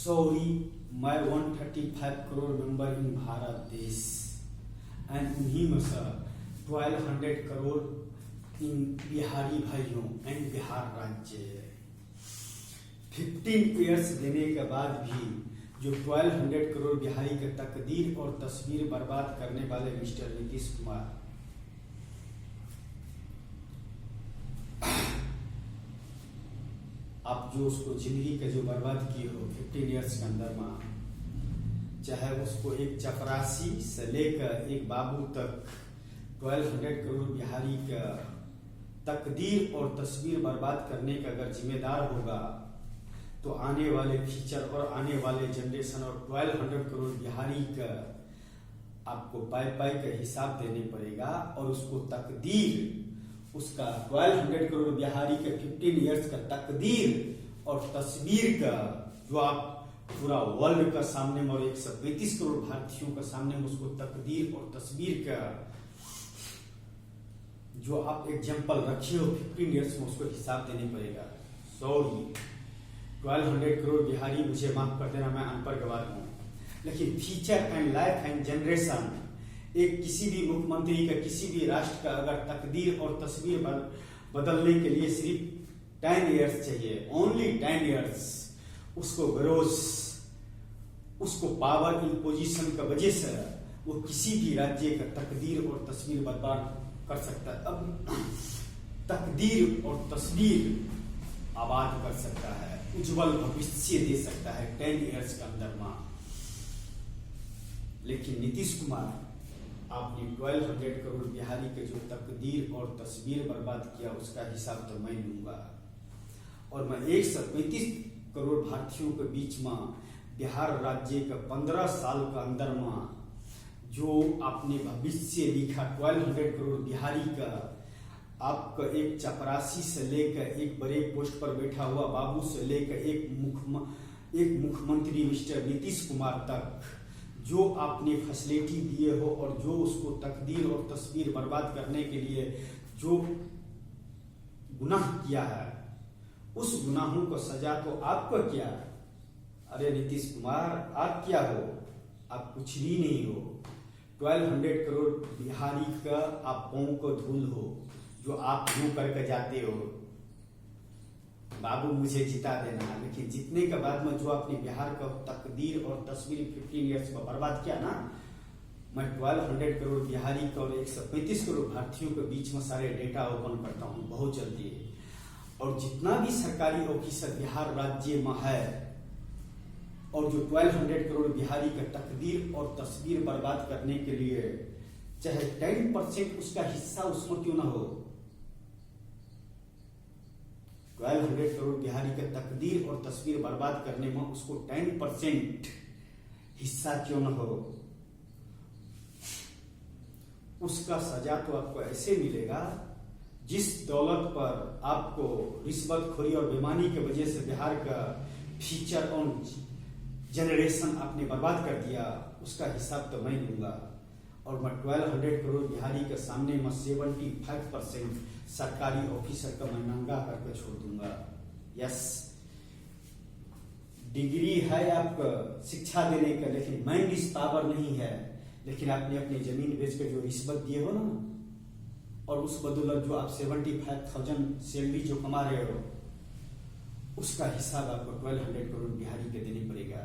Sorry मैं 135 crore member in Bharat देश and उन्हीं में से 1200 करोड़ इन बिहारी भाइयों एंड बिहार राज्य। 15 ईयर्स देने के बाद भी जो 1200 करोड़ बिहारी के तकदीर और तस्वीर बर्बाद करने वाले मिस्टर नीतीश कुमार, आप जो उसको जिंदगी का जो बर्बाद किए हो 15 ईयर्स के अंदर में, चाहे उसको एक चपरासी से लेकर एक बाबू तक 1200 करोड़ बिहारी का तकदीर और तस्वीर बर्बाद करने का अगर जिम्मेदार होगा तो आने वाले फ्यूचर और आने वाले जनरेशन और 1200 करोड़ बिहारी का आपको पाई पाई का हिसाब देने पड़ेगा। और उसको तकदीर, उसका 1200 करोड़ बिहारी के 15 ईयर्स का तकदीर और तस्वीर का जो आप पूरा वर्ल्ड का सामने में और 135 करोड़ भारतीयों का सामने में उसको तकदीर और तस्वीर का जो आप एग्जाम्पल रखे हो 15 ईयर्स में, उसको हिसाब देने पड़ेगा। सॉरी 1200 करोड़ बिहारी, मुझे माफ कर देना, मैं अनपढ़ गवार हूं, लेकिन future and life and generation एक किसी भी मुख्यमंत्री का, किसी भी राष्ट्र का अगर तकदीर और तस्वीर बदलने के लिए सिर्फ 10 ईयर्स चाहिए, ओनली 10 ईयर्स, उसको ग्रोस, उसको पावर इन पोजीशन का वजह से वो किसी भी राज्य का तकदीर और तस्वीर बर्बाद कर सकता है। अब तकदीर और तस्वीर आबाद कर सकता है, उज्जवल भविष्य दे सकता है 10 ईयर्स के अंदर में। लेकिन नीतीश कुमार, आपने 1200 करोड़ बिहारी के जो तकदीर और तस्वीर बर्बाद किया उसका हिसाब तो मैं लूंगा। और मैं 135 करोड़ भारतीयों के बीच में बिहार राज्य का 15 साल के अंदर में जो आपने भविष्य लिखा 1200 करोड़ बिहारी का, आपका एक चपरासी से लेकर एक बड़े पोस्ट पर बैठा हुआ बाबू से लेकर एक मुख्यमंत्री मिस्टर नीतीश कुमार तक जो आपने फैसिलिटी दिए हो और जो उसको तकदीर और तस्वीर बर्बाद करने के लिए जो गुनाह किया है, उस गुनाहों को सजा तो आपको क्या? अरे नीतीश कुमार, आप क्या हो? आप कुछ भी नहीं हो। 1200 करोड़ बिहारी का आप पांव को धूल हो, जो आप यूं करके जाते हो बाबू मुझे जिता देना, लेकिन जीतने के बाद में जो आपने बिहार का तकदीर और तस्वीर 15 ईयर्स में बर्बाद किया ना, मैं 1200 करोड़ बिहारी का और 135 करोड़ भारतीयों के बीच में सारे डेटा ओपन करता हूं बहुत जल्दी। और जितना भी सरकारी ऑफिसर बिहार राज्य में है और जो 1200 करोड़ बिहारी का तकदीर और तस्वीर बर्बाद करने के लिए चाहे 10% उसका हिस्सा उसमें क्यों ना हो, 1200 करोड़ बिहारी का तकदीर और तस्वीर बर्बाद करने में उसको 10% हिस्सा क्यों न हो, उसका सजा तो आपको ऐसे मिलेगा जिस दौलत पर आपको रिश्वतखोरी और बेईमानी की वजह से बिहार का फ्यूचर और जनरेशन आपने बर्बाद कर दिया, उसका हिसाब तो मैं लूंगा। और मैं 1200 करोड़ बिहारी के सामने में 75% सरकारी ऑफिसर का मैं नंगा करके छोड़ दूंगा। यस, डिग्री है आपका शिक्षा देने का, लेकिन माइंड इस पावर नहीं है। लेकिन आपने अपनी जमीन बेच कर जो रिश्वत दिए हो ना, और उस बदौलत जो आप 75,000 सैलरी जो कमा रहे हो, उसका हिसाब आपको 1200 करोड़ बिहारी के देने पड़ेगा।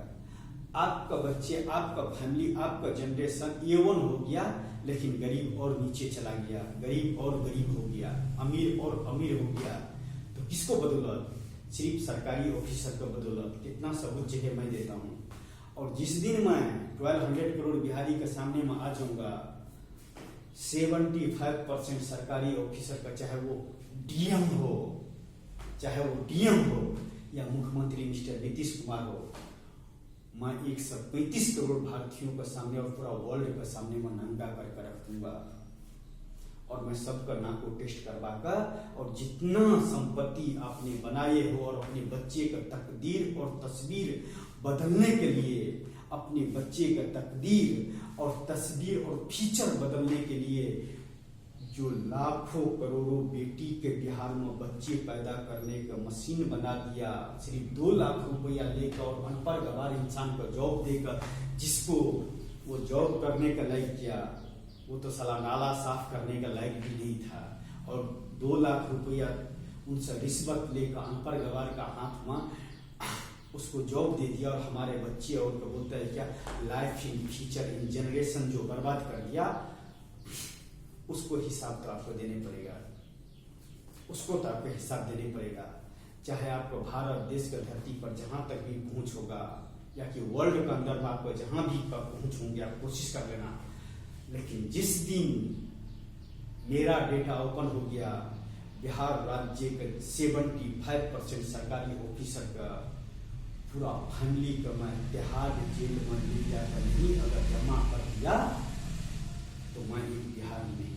आपका बच्चे, आपका फैमिली, आपका जनरेशन A1 हो गया, लेकिन गरीब और नीचे चला गया, गरीब और गरीब हो गया, अमीर और अमीर हो गया। तो किसको बदौलत? सिर्फ सरकारी ऑफिसर का बदौलत। कितना सबूत जगह मैं देता हूं। और जिस दिन मैं 1200 करोड़ बिहारी के सामने में आ जाऊंगा, 75% सरकारी ऑफिसर का, चाहे वो डीएम हो, चाहे वो डीएम हो या मुख्यमंत्री मिस्टर नीतीश कुमार हो, मैं 135 करोड़ भारतीयों के सामने और पूरा वर्ल्ड के सामने में नंगा करके रख दूंगा। और मैं सबका नाक को टेस्ट करवा कर, और जितना संपत्ति आपने बनाए हो और अपने बच्चे का तकदीर और तस्वीर बदलने के लिए, अपने बच्चे का तकदीर और तस्वीर और फ्यूचर बदलने के लिए जो लाखों करोड़ों बेटी के बिहार में बच्चे पैदा करने का मशीन बना दिया, सिर्फ 2 लाख रुपया लेकर और अनपढ़ गवार इंसान को जॉब देकर, जिसको वो जॉब करने का लायक किया, वो तो साला नाला साफ करने का लायक भी नहीं था। और 2 लाख रुपया उनसे रिश्वत लेकर अनपढ़ गवार का हाथ में उसको जॉब दे दिया, और हमारे बच्चे और बोलता है क्या, life in future in generation जो बर्बाद कर दिया, उसको हिसाब तो आपको देने पड़ेगा, उसको तो आपको हिसाब देने पड़ेगा। चाहे आपको भारत देश की धरती पर जहां तक भी पहुंच होगा, या कि वर्ल्ड के अंदर में आपको जहां भी पहुंच होंगे, आप कोशिश कर लेना। लेकिन जिस दिन मेरा डेटा ओपन हो गया, बिहार राज्य के 75% सरकारी ऑफिसर का पूरा फैमिली का मैं बिहार जेल में ले जाकर नहीं अगर जमा कर दिया, तो मैं एक बिहारी नहीं,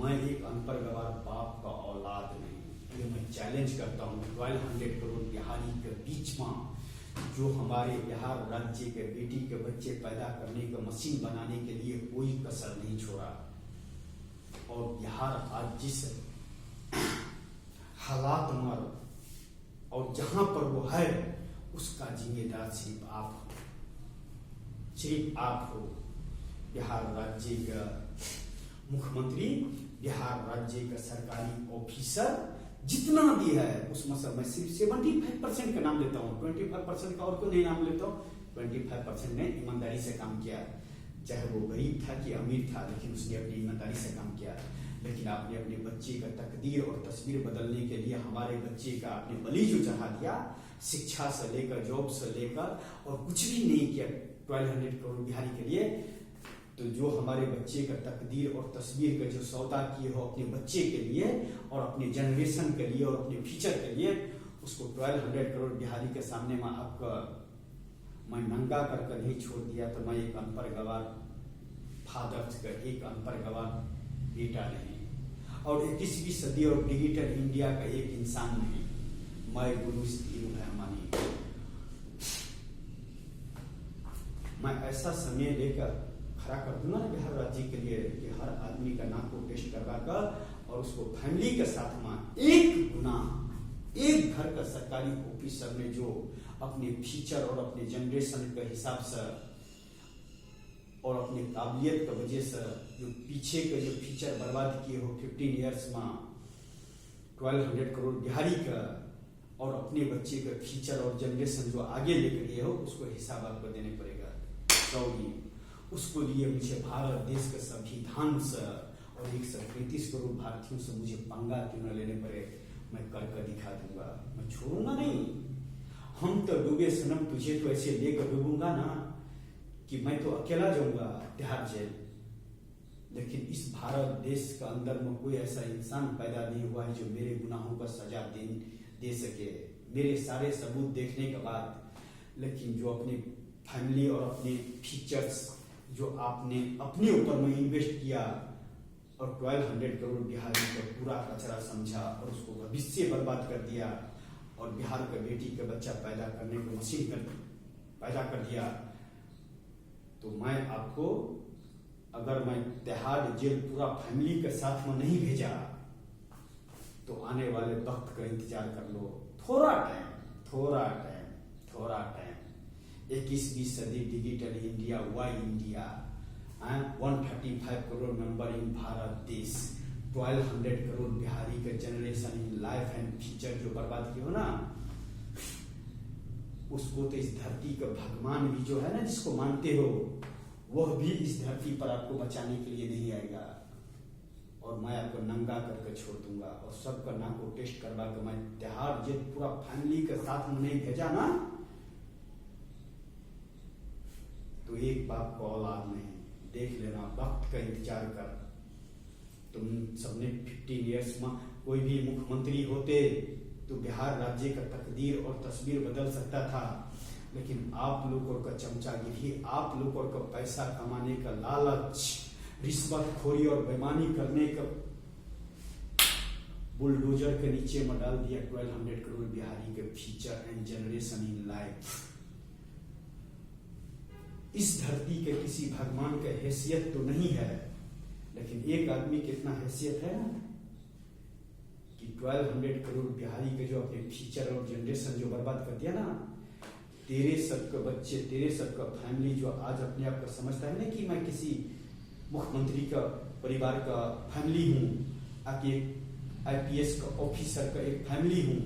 मैं एक अनपढ़ गवार बाप का औलाद नहीं। ये मैं चैलेंज करता हूँ 1200 करोड़ बिहारी के बीच में जो हमारे बिहार राज्य के बेटी के बच्चे पैदा करने का मशीन बनाने के लिए कोई कसर नहीं छोड़ा। और बिहार आज जिस हालात में और जहां पर वो है, उसका जिम्मेदार सिर्फ आप हो, सिर्फ आप हो। बिहार राज्य का मुख्यमंत्री, बिहार राज्य का सरकारी ऑफिसर जितना भी है, उसमें से मैं सिर्फ 75% का नाम लेता हूँ, 25% का और को नहीं नाम लेता हूँ। 25% ने ईमानदारी से काम किया, चाहे वो गरीब था कि अमीर था, लेकिन उसने अपनी ईमानदारी से काम किया। लेकिन आपने अपने बच्चे का तकदीर और तस्वीर बदलने के लिए हमारे बच्चे का आपने बलि जो चढ़ा दिया, शिक्षा से लेकर जॉब से लेकर, और कुछ भी नहीं किया 1200 करोड़ बिहारी के लिए। तो जो हमारे बच्चे का तकदीर और तस्वीर का जो सौदा किए हो अपने बच्चे के लिए और अपने जनरेशन के लिए और अपने फ्यूचर के लिए, उसको 1200 करोड़ बिहारी के सामने में आपका मैं नंगा करके नहीं छोड़ दिया, तो मैं एक अनपढ़ गवार फादर का, एक अनपढ़ गवार बेटा नहीं, और 21वीं सदी और डिजिटल इंडिया का एक इंसान नहीं। मैं गुरु है हमारी, मैं ऐसा समय लेकर खड़ा कर दूंगा ना बिहार राज्य के लिए कि हर आदमी का नाम को टेस्ट करवा कर और उसको फैमिली के साथ में एक गुना, एक घर का सरकारी ऑफिसर ने जो अपने फ्यूचर और अपने जनरेशन के हिसाब से और अपने काबिलियत की वजह से जो पीछे के जो फ्यूचर बर्बाद किए हो 15 ईयर्स में 1200 करोड़ बिहारी का, और अपने बच्चे का फ्यूचर और जनरेशन जो आगे लेकर गए हो, उसको हिसाब आपको देने पड़ेगा। सॉरी, उसको लिए मुझे भारत देश के संविधान से और 135 करोड़ भारतीयों से मुझे पंगा क्यों न लेने पड़े, मैं करके दिखा दूंगा, मैं छोड़ूंगा नहीं। हम तो डूबे सनम, तुझे तो ऐसे लेकर डूबूंगा ना कि मैं तो अकेला जाऊंगा तिहाड़ जेल। लेकिन इस भारत देश के अंदर में कोई ऐसा इंसान पैदा नहीं हुआ है जो मेरे गुनाहों का सजा दे सके, मेरे सारे सबूत देखने के बाद। लेकिन जो अपने फैमिली और अपने फीचर्स जो आपने अपने ऊपर में इन्वेस्ट किया और 1200 करोड़ बिहारी का पूरा कचरा समझा और उसको भविष्य बर्बाद कर दिया, और बिहार के बेटी का बच्चा पैदा करने को मशीन पैदा कर दिया, तो मैं आपको, अगर मैं तिहाड़ जेल पूरा फैमिली के साथ में नहीं भेजा, तो आने वाले वक्त का इंतजार कर लो। थोड़ा टाइम, थोड़ा टाइम, थोड़ा टाइम। 21वीं सदी digital India, why India, 135 crore member in Bharat देश, 1200 करोड़ बिहारी का generation in life and future जो बर्बाद किए हो ना, उसको तो इस धरती का भगवान भी जो है ना, जिसको मानते हो, वह भी इस धरती पर आपको बचाने के लिए नहीं आएगा। और मैं आपको नंगा करके छोड़ दूंगा, और सबका नाम को टेस्ट करवा के मैं तिहाड़ जेल पूरा फैमिली के साथ में नहीं भेजा ना, तो एक बाप को औलाद नहीं। देख लेना, वक्त का इंतजार कर। तुम सबने 15 ईयर्स में कोई भी मुख्यमंत्री होते तो बिहार राज्य का तकदीर और तस्वीर बदल सकता था, लेकिन आप लोगों का चमचागिरी, आप लोगों का पैसा कमाने का लालच, रिश्वतखोरी और बेईमानी करने का बुलडोजर के नीचे में डाल दिया 1200 करोड़ बिहारी के future and generation in life. इस धरती के किसी भगवान का हैसियत तो नहीं है, लेकिन एक आदमी की इतना हैसियत है ना कि 1200 करोड़ बिहारी के जो अपने फ्यूचर और जनरेशन जो बर्बाद कर दिया ना, तेरे सबका बच्चे, तेरे सबका फैमिली जो आज अपने आप को समझता है ना कि मैं किसी मुख्यमंत्री का परिवार का फैमिली हूँ, आके IPS का ऑफिसर का एक फैमिली हूँ,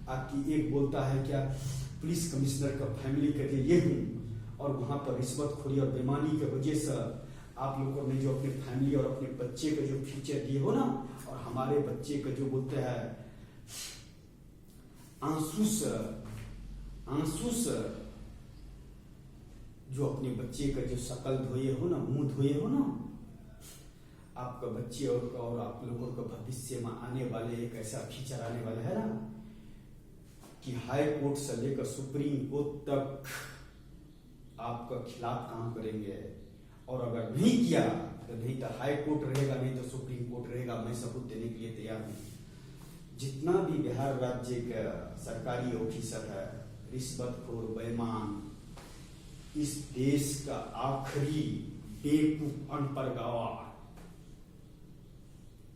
आके एक बोलता है क्या पुलिस कमिश्नर का फैमिली का ये हूँ, और वहाँ पर रिश्वतखोरी और बेईमानी की वजह से आप लोगों ने जो अपने फैमिली और अपने बच्चे का जो फ्यूचर दिए हो ना, और हमारे बच्चे का जो बोलते हैं आंसू से जो अपने बच्चे का जो शकल धोए हो ना, मुंह धोए हो ना, आपका बच्चे और आप लोगों का भविष्य में आने वाले एक ऐसा फ्यूचर आने वाला है ना कि हाई कोर्ट से लेकर सुप्रीम कोर्ट तक आपका खिलाफ काम करेंगे, और अगर नहीं किया तो नहीं तो हाई कोर्ट रहेगा, नहीं तो सुप्रीम कोर्ट रहेगा। मैं सबूत देने के लिए तैयार हूँ। जितना भी बिहार राज्य का सरकारी ऑफिसर है रिश्वतखोर बेईमान, इस देश का आखिरी बेवकूफ अनपढ़ गवार,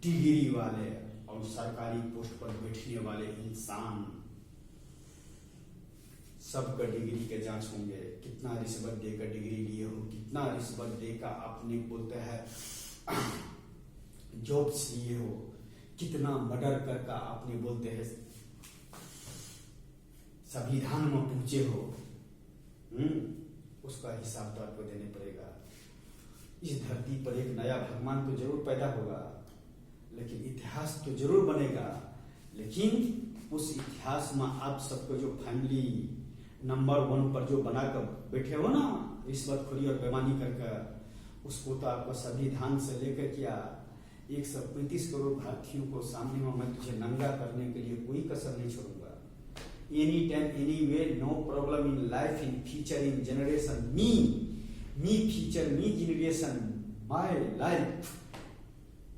डिग्री वाले और सरकारी पोस्ट पर बैठने वाले इंसान, सबका डिग्री के जांच होंगे। कितना रिश्वत देकर डिग्री लिए हो, कितना रिश्वत देकर आपने बोलते हैं जॉब्स लिए हो, कितना मर्डर करके आपने बोलते हैं संविधान में पहुंचे हो, उसका हिसाब तो आपको देने पड़ेगा। इस धरती पर एक नया भगवान तो जरूर पैदा होगा, लेकिन इतिहास तो जरूर बनेगा। लेकिन उस इतिहास में आप सबको जो फैमिली नंबर 1 पर जो बनाकर बैठे हो ना, रिश्वतखोरी और बेईमानी करके, उसको तो आपको संविधान से लेकर क्या 135 करोड़ भारतीयों को सामने में मैं तुझे नंगा करने के लिए कोई कसर नहीं छोड़ूंगा। Any time any way, no problem in life, in future, in generation, me future, me generation, my life,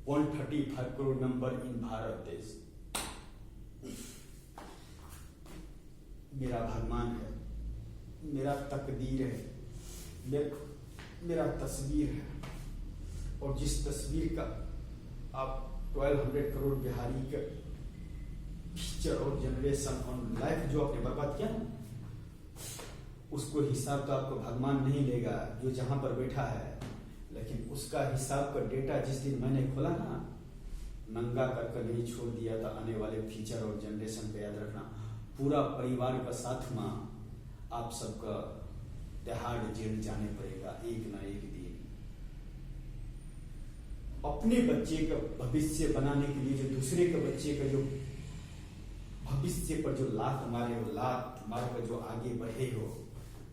135 crore number in Bharat देश। मेरा भगवान है, मेरा तकदीर है, मेरा तस्वीर है, और जिस तस्वीर का आप 1200 करोड़ बिहारी का फ्यूचर और जनरेशन और लाइफ जो आपने बर्बाद किया ना, उसको हिसाब तो आपको भगवान नहीं लेगा जो जहां पर बैठा है, लेकिन उसका हिसाब का डेटा जिस दिन मैंने खोला ना, नंगा करके नहीं छोड़ दिया था। आने वाले फ्यूचर और जनरेशन पे याद रखना, पूरा परिवार का साथ में आप सबका तिहाड़ जेल जाने पड़ेगा एक ना एक दिन। अपने बच्चे का भविष्य बनाने के लिए जो दूसरे के बच्चे का जो भविष्य पर जो लात मारे हो, लात मार कर जो आगे बढ़े हो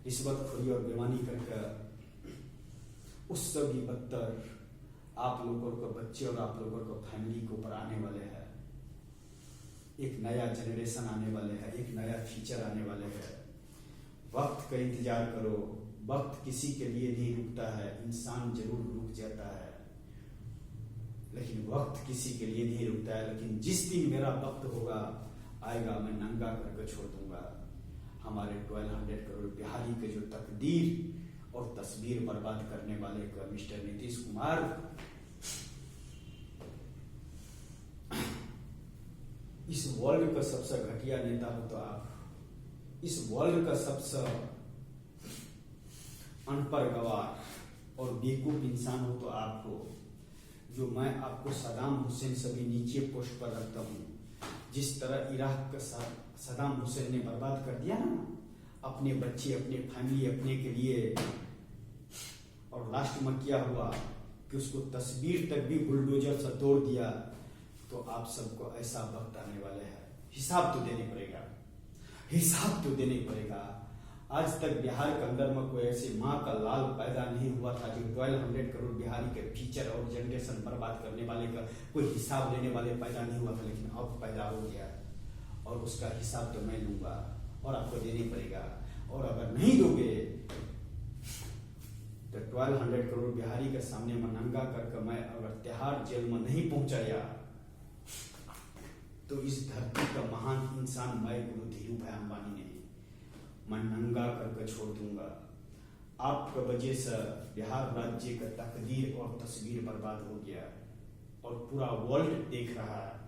रिश्वतखोरी और बेईमानी करके, उससे भी बदतर आप लोगों को बच्चे और आप लोगों को फैमिली के ऊपर आने वाले हैं। एक नया जनरेशन आने वाले हैं, एक नया फ्यूचर आने वाले हैं। वक्त का इंतजार करो, वक्त किसी के लिए नहीं रुकता है, इंसान जरूर रुक जाता है, लेकिन वक्त किसी के लिए नहीं रुकता है। लेकिन जिस दिन मेरा वक्त होगा आएगा, मैं नंगा करके छोड़ दूंगा हमारे 1200 करोड़ बिहारी के जो तकदीर और तस्वीर बर्बाद करने वाले का मिस्टर नीतीश कुमार। इस वर्ल्ड का सबसे घटिया नेता हो तो आप, इस वर्ल्ड का सबसे अनपढ़ गवार और बेवकूफ इंसान हो तो आपको, जो मैं आपको सदाम हुसैन से भी नीचे पोस्ट पर रखता हूँ। जिस तरह इराक का सदाम हुसैन ने बर्बाद कर दिया ना अपने बच्चे, अपने फैमिली, अपने के लिए, और लास्ट में क्या हुआ कि उसको तस्वीर तक भी बुलडोजर से तोड़ दिया। तो आप सबको ऐसा वक्त आने वाले हैं, हिसाब तो देने पड़ेगा, हिसाब तो देने पड़ेगा। आज तक बिहार के अंदर में कोई ऐसी माँ का लाल पैदा नहीं हुआ था जो 1200 करोड़ बिहारी के फ्यूचर और जनरेशन बर्बाद करने वाले का कोई हिसाब लेने वाले पैदा नहीं हुआ था, लेकिन अब पैदा हो गया और उसका हिसाब तो मैं लूंगा और आपको देने पड़ेगा। और अगर नहीं दोगे तो 1200 करोड़ बिहारी के सामने में नंगा करके मैं अगर तिहाड़ जेल में नहीं पहुंचाया तो इस धरती का महान इंसान मैं गुरु धीरू भाई अंबानी ने मैं नंगा करके छोड़ दूंगा। आपका वजह से बिहार राज्य का तकदीर और तस्वीर बर्बाद हो गया और पूरा वर्ल्ड देख रहा है।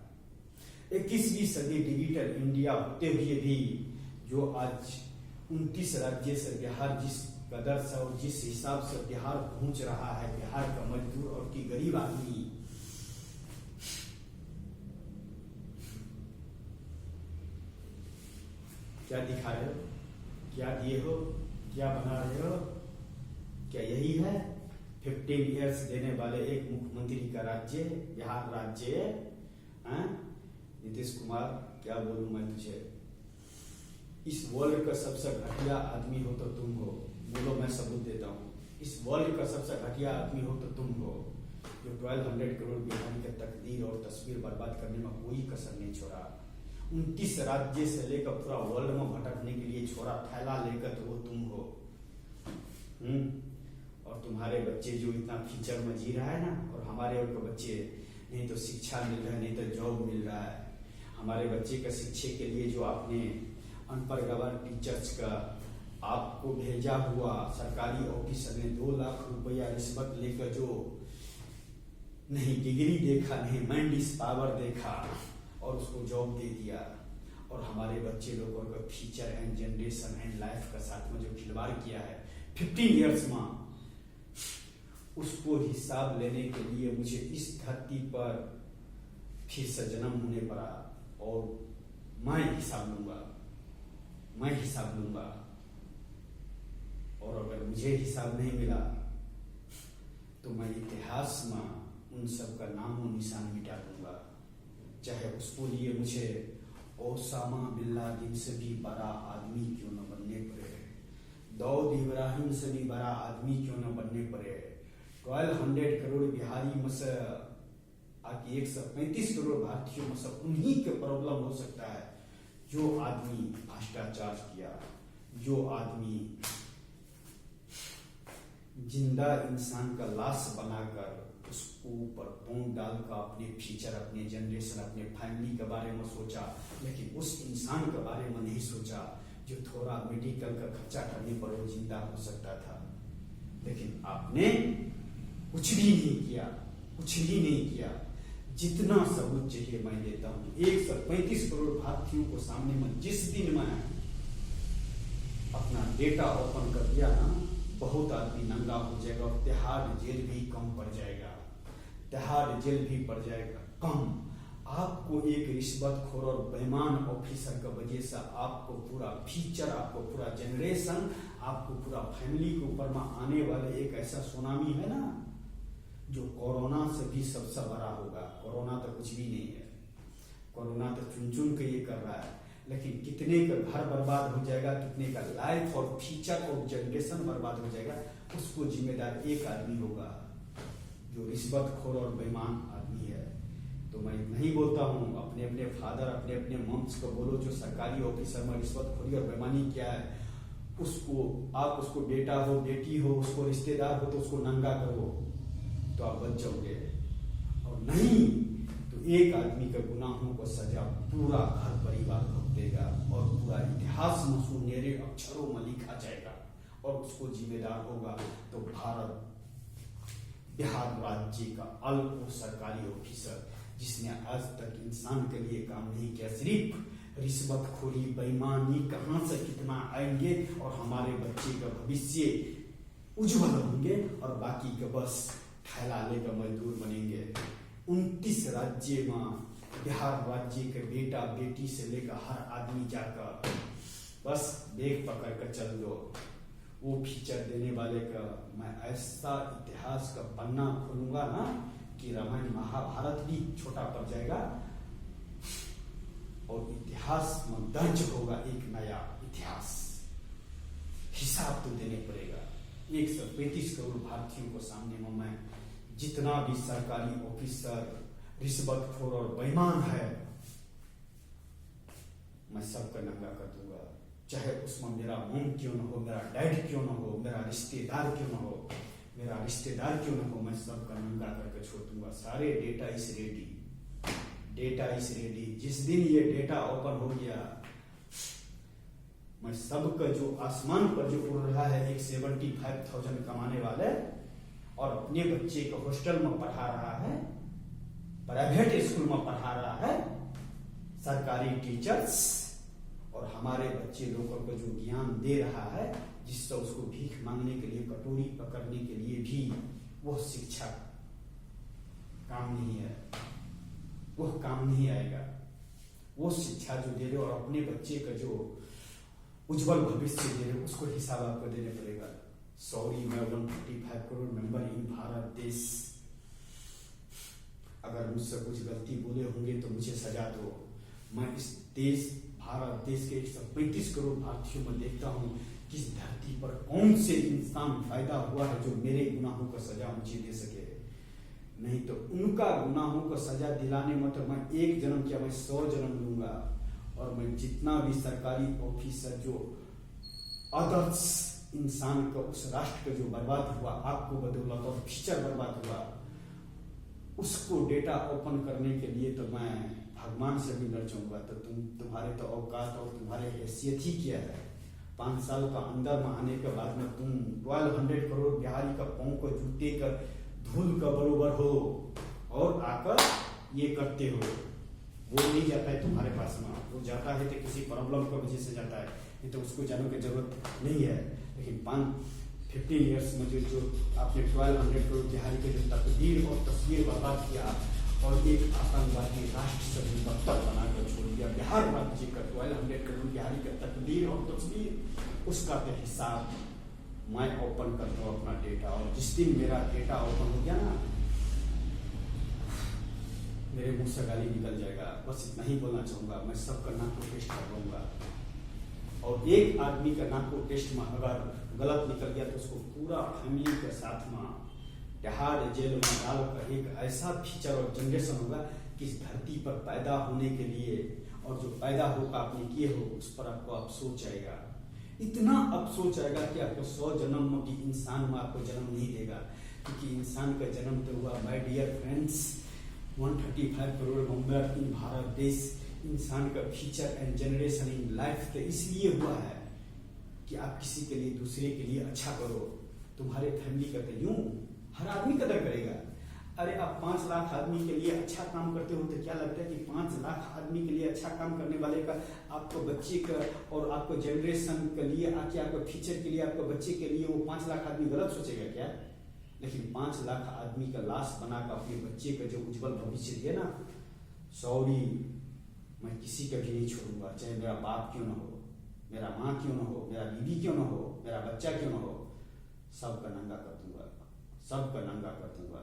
21वीं सदी डिजिटल इंडिया होते हुए भी जो आज 29 राज्य से बिहार जिस कदर से और जिस हिसाब से बिहार पहुंच रहा है, बिहार का मजदूर और की गरीब आदमी क्या दिखा रहे हो, क्या दिए हो, क्या बना रहे हो? क्या यही है 15 इयर्स देने वाले एक मुख्यमंत्री का राज्य बिहार राज्य? नीतीश कुमार, क्या बोलूं मैं तुझे? इस वर्ल्ड का सबसे घटिया आदमी हो तो तुम हो। बोलो, मैं सबूत देता हूँ। इस वर्ल्ड का सबसे घटिया आदमी हो तो तुम हो, जो 1200 करोड़ बिहारी का तकदीर और तस्वीर बर्बाद करने में कोई कसर नहीं छोड़ा। 29 राज्य से लेकर पूरा वर्ल्ड में भटकने के लिए छोड़ा थैला लेकर, तो वो तुम हो। और तुम्हारे बच्चे जो इतना फीचर में जी रहा है ना, और हमारे और बच्चे नहीं तो शिक्षा मिल रहा है, नहीं तो जॉब मिल रहा है। हमारे बच्चे का शिक्षा के लिए जो आपने अनपढ़ गवार टीचर्स का आपको भेजा हुआ सरकारी ऑफिसर ने 2 लाख रुपया रिश्वत लेकर जो नहीं डिग्री देखा, नहीं माइंड इज पावर देखा और उसको जॉब दे दिया। और हमारे बच्चे लोगों का future and generation and life का साथ में जो खिलवाड़ किया है 15 इयर्स में, उसको हिसाब लेने के लिए मुझे इस धरती पर फिर से जन्म होने पड़ा और मैं हिसाब लूंगा, मैं हिसाब लूंगा। और अगर मुझे हिसाब नहीं मिला तो मैं इतिहास में उन सब का नाम और निशान मिटा दूंगा, चाहे उसको लिए मुझे ओसामा बिन लादेन से भी बड़ा आदमी क्यों न बनने पड़े, दाऊद इब्राहिम से भी बड़ा आदमी क्यों न बनने पड़े। 1200 करोड़ बिहारी में से आके 135 करोड़ भारतीयों में से उन्हीं के प्रॉब्लम हो सकता है जो आदमी भ्रष्टाचार किया, जो आदमी जिंदा इंसान का लाश बनाकर उसको ऊपर पौंड डालकर अपने फ्यूचर, अपने जनरेशन, अपने फैमिली के बारे में सोचा, लेकिन उस इंसान के बारे में नहीं सोचा जो थोड़ा मेडिकल का खर्चा करने पर वो जिंदा हो सकता था। लेकिन आपने कुछ भी नहीं किया, कुछ भी नहीं किया। जितना सबूत चाहिए मैं देता हूं। 135 करोड़ भारतीयों को सामने में जिस दिन मैं अपना डेटा ओपन कर दिया ना, बहुत आदमी नंगा हो जाएगा और तिहाड़ जेल भी कम पड़ जाएगा, तिहाड़ जेल भी पड़ जाएगा कम। आपको एक रिश्वतखोर और बेईमान ऑफिसर का वजह से आपको पूरा फ्यूचर, आपको पूरा जनरेशन, आपको पूरा फैमिली के ऊपर में आने वाले एक ऐसा सुनामी है ना जो कोरोना से भी सबसे बड़ा होगा। कोरोना तो कुछ भी नहीं है, कोरोना तो चुन चुन के ये कर रहा है, लेकिन कितने का घर बर्बाद हो जाएगा, कितने का लाइफ और फ्यूचर और जनरेशन बर्बाद हो जाएगा, उसको जिम्मेदार एक आदमी होगा जो रिश्वतखोर और बेईमान आदमी है। तो मैं नहीं बोलता हूँ, अपने अपने फादर, अपने अपने मम्स को बोलो जो सरकारी ऑफिसर में रिश्वतखोरी और बेईमानी क्या है, उसको आप उसको बेटा हो, बेटी हो, उसको रिश्तेदार हो तो उसको नंगा करो तो आप बच जाओगे, और नहीं तो एक आदमी के गुनाहों को सजा पूरा घर परिवार भुगतेगा और पूरा इतिहास में सुनहरे अक्षरों में लिखा जाएगा और उसको जिम्मेदार होगा तो भारत बिहार राज्य का अल्प सरकारी ऑफिसर जिसने आज तक इंसान के लिए काम नहीं किया। सिर्फ रिश्वतखोरी, बेईमानी कहां से कितना आएंगे और हमारे बच्चे का भविष्य उज्जवल होंगे और बाकी का बस ठहला लेकर मजदूर बनेंगे। 29 राज्य में बिहार राज्य के बेटा बेटी से लेकर हर आदमी जाकर बस बैग पकड़ कर चल दो। वो फीचर देने वाले का मैं ऐसा इतिहास का पन्ना खोलूंगा ना कि रामायण महाभारत भी छोटा पड़ जाएगा और इतिहास में दर्ज होगा एक नया इतिहास। हिसाब तो देने पड़ेगा। 135 करोड़ भारतीयों को सामने में मैं जितना भी सरकारी ऑफिसर रिश्वतखोर और बेईमान है मैं सबका नंगा कर दूंगा, चाहे उसमें मेरा मॉम क्यों न हो, मेरा डैड क्यों न हो, मेरा रिश्तेदार क्यों न हो, मेरा रिश्तेदार क्यों न हो, मैं सबका नंगा करके छोड़ दूंगा। सारे data is ready, data is ready. जिस दिन ये डेटा ओपन हो गया मैं सबका जो आसमान पर जो उड़ रहा है एक 75,000 कमाने वाले और अपने बच्चे को हॉस्टल में पढ़ा रहा है, प्राइवेट स्कूल में पढ़ा रहा है, सरकारी टीचर्स, और हमारे बच्चे लोगों को जो ज्ञान दे रहा है जिससे उसको भीख मांगने के लिए, कटोरी पकड़ने के लिए भी वह शिक्षा काम नहीं है, वह काम नहीं आएगा। वो शिक्षा जो दे रहे और अपने बच्चे का जो उज्जवल भविष्य दे रहे उसको हिसाब आपको देने पड़ेगा। सॉरी, मैं 135 करोड़ मेंबर इन भारत देश, अगर मुझसे कुछ गलती बोले होंगे तो मुझे सजा दो। मैं इस देश भारत देश के 135 करोड़ भारतीयों में देखता हूँ कि इस धरती पर कौन से इंसान पैदा हुआ है जो मेरे गुनाहों का सजा मुझे दे सके। नहीं तो उनका गुनाहों को सजा दिलाने में तो मैं एक जन्म क्या, मैं 100 जन्म लूंगा। और मैं जितना भी सरकारी ऑफिसर जो आदर्श इंसान का, उस राष्ट्र का जो बर्बाद हुआ आपको बदौलत और फ्यूचर बर्बाद हुआ, उसको डेटा ओपन करने के लिए तो मैं भगवान से भी लड़ जाऊंगा। तो तुम्हारे तो औकात और तुम्हारे हैसियत ही क्या है। 5 साल का अंदर में आने के बाद में तुम 1200 करोड़ बिहारी का पाँव को जूते का धूल का बरोबर हो और आकर ये करते हो। वो नहीं जाता है तुम्हारे पास में, वो जाता है तो किसी प्रॉब्लम की वजह से जाता है, नहीं तो उसको जाने की जरूरत नहीं है। लेकिन 15 ईयर्स में जो आपने 1200 करोड़ बिहारी के जो तकदीर और तस्वीर बर्बाद किया और एक आतंकवादी राष्ट्र से भी बदतर बनाकर छोड़ दिया बिहार राज्य का 1200 करोड़ बिहारी का तकदीर और तस्वीर, उसका तो हिसाब मैं ओपन करता हूँ अपना डेटा। और जिस दिन मेरा डेटा ओपन हो गया ना, मेरे मुंह से गाली निकल जाएगा। बस इतना ही बोलना चाहूंगा। मैं सबका नाक को टेस्ट कर लूंगा और एक आदमी का नाक को टेस्ट में अगर गलत निकल गया तो उसको पूरा फैमिली के साथ में तिहाड़ जेल में डालकर एक ऐसा फीचर और जनरेशन होगा कि इस धरती पर पैदा होने के लिए और जो पैदा होकर आपने किए हो उस पर आपको अफसोस आएगा। इतना अफसोस आएगा कि आपको 100 जन्म में भी इंसान में आपको जन्म नहीं देगा, क्योंकि इंसान का जन्म तो हुआ my dear friends 135 crore member in Bharat देश। इंसान का future and generation in life तो इसलिए हुआ है कि आप किसी के लिए, दूसरे के लिए अच्छा करो। तुम्हारे फैमिली का तो यूं हर आदमी कदर करेगा। अरे आप 5 लाख आदमी के लिए अच्छा काम करते हो तो क्या लगता है कि 5 लाख आदमी के लिए अच्छा काम करने वाले का आपको बच्चे का और आपको जनरेशन के लिए आके आपको फ्यूचर के लिए आपको बच्चे के लिए वो 5 लाख आदमी गलत सोचेगा क्या? लेकिन 5 लाख आदमी का लाश बनाकर अपने बच्चे का जो उज्जवल भविष्य दिया ना, सॉरी मैं किसी का भी नहीं छोड़ूंगा, चाहे मेरा बाप क्यों ना हो, मेरा माँ क्यों ना हो, मेरा बीवी क्यों ना हो, मेरा बच्चा क्यों ना हो, सबका नंगा कर दूंगा, सबका नंगा कर दूंगा।